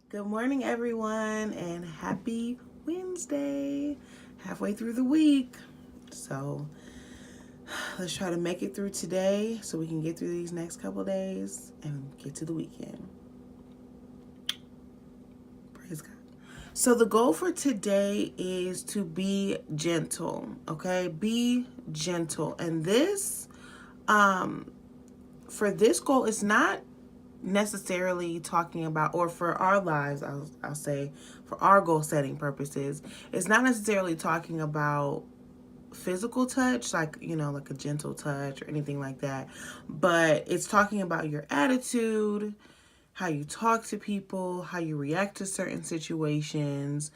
Good morning, everyone, and happy Wednesday. Halfway through the week. So let's try to make it through today so we can get through these next couple days and get to the weekend. Praise God. So the goal for today is to be gentle, okay? Be gentle. And for this goal, it's not necessarily talking about, or for our lives, I'll say for our goal setting purposes, it's not necessarily talking about physical touch, like, like a gentle touch or anything like that, but it's talking about your attitude, how you talk to people, how you react to certain situations.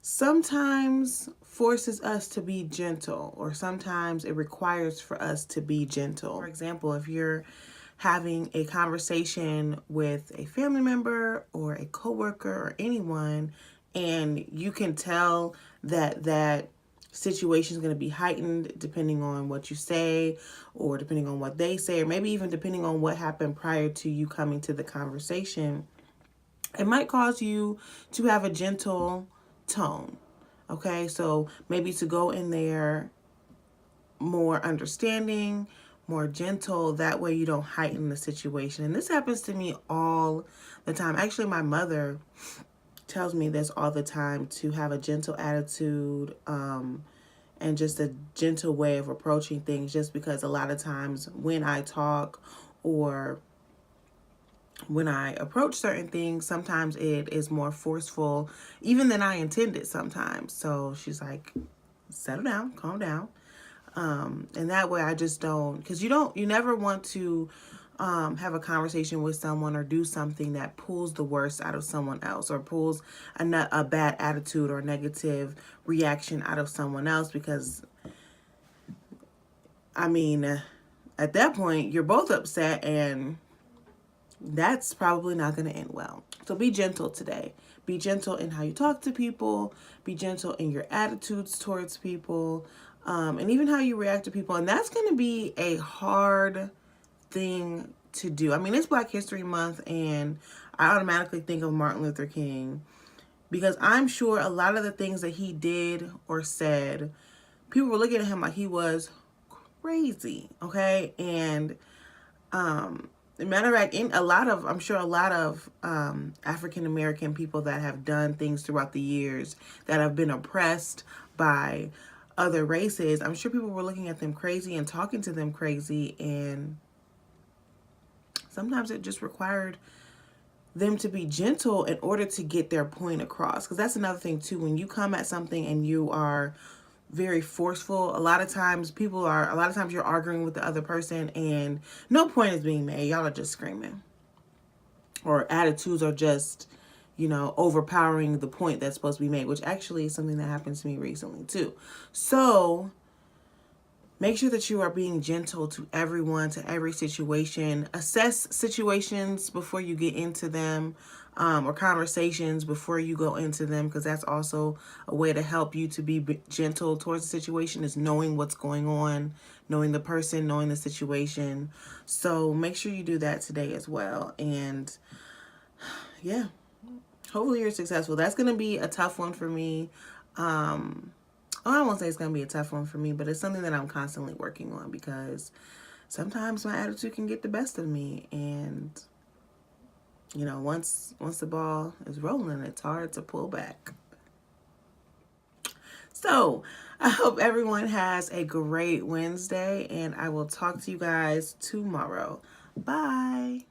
Sometimes forces us to be gentle, or sometimes it requires for us to be gentle. For example, if you're having a conversation with a family member or a coworker or anyone, and you can tell that situation is going to be heightened depending on what you say, or depending on what they say, or maybe even depending on what happened prior to you coming to the conversation, it might cause you to have a gentle tone. Okay, so maybe to go in there more understanding, more gentle. That way you don't heighten the situation. And this happens to me all the time. Actually, my mother tells me this all the time, to have a gentle attitude, and just a gentle way of approaching things, just because a lot of times when I talk or when I approach certain things, sometimes it is more forceful even than I intended sometimes. So she's like, settle down, calm down. And that way I just don't, because you never want to have a conversation with someone or do something that pulls the worst out of someone else, or pulls a bad attitude or negative reaction out of someone else, because at that point you're both upset, and that's probably not going to end well. So be gentle today. Be gentle in how you talk to people. Be gentle in your attitudes towards people, and even how you react to people. And that's going to be a hard thing to do. It's Black History Month, and I automatically think of Martin Luther King, because I'm sure a lot of the things that he did or said, people were looking at him like he was crazy, okay? And matter of fact, I'm sure a lot of African American people that have done things throughout the years, that have been oppressed by other races, I'm sure people were looking at them crazy and talking to them crazy, and sometimes it just required them to be gentle in order to get their point across. Because that's another thing too, when you come at something and you are very forceful, a lot of times you're arguing with the other person and no point is being made. Y'all are just screaming, or attitudes are just, overpowering the point that's supposed to be made, which actually is something that happened to me recently too. So make sure that you are being gentle to everyone, to every situation. Assess situations before you get into them, or conversations before you go into them, because that's also a way to help you to be gentle towards the situation, is knowing what's going on, knowing the person, knowing the situation. So make sure you do that today as well. And yeah, hopefully you're successful. That's going to be a tough one for me. I won't say it's going to be a tough one for me, but it's something that I'm constantly working on, because sometimes my attitude can get the best of me. And, once the ball is rolling, it's hard to pull back. So I hope everyone has a great Wednesday, and I will talk to you guys tomorrow. Bye.